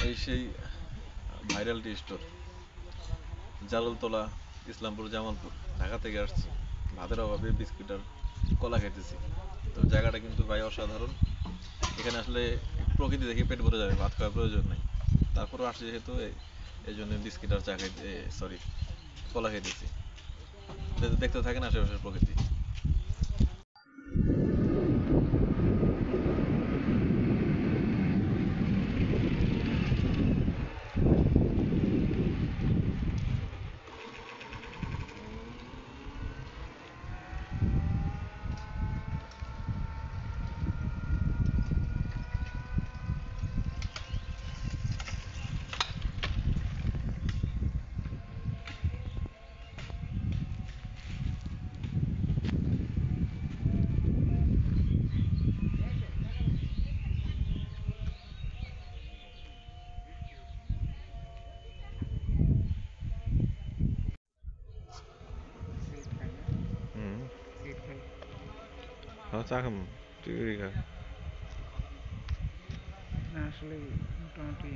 এই সেই ভাইরাল টি স্টোর জালালতলা, ইসলামপুর, জামালপুর, ঢাকা থেকে আসছি। ভাতের অভাবে বিস্কুট আর কলা খাইতেছি। তো জায়গাটা কিন্তু ভাই অসাধারণ। এখানে আসলে প্রকৃতি দেখে পেট ভরে যাবে, ভাত খাওয়ার প্রয়োজন নেই। তারপরও আসছি যেহেতু এই জন্য বিস্কিট আর চা খাইতে, সরি, কলা খাইতেছি। দেখতে থাকেন আশেপাশের প্রকৃতি। সিট খাই না, হুম। সিট খাই। হ্যাঁ, চা খাম, তুই খা। না আসলে মোটামুটি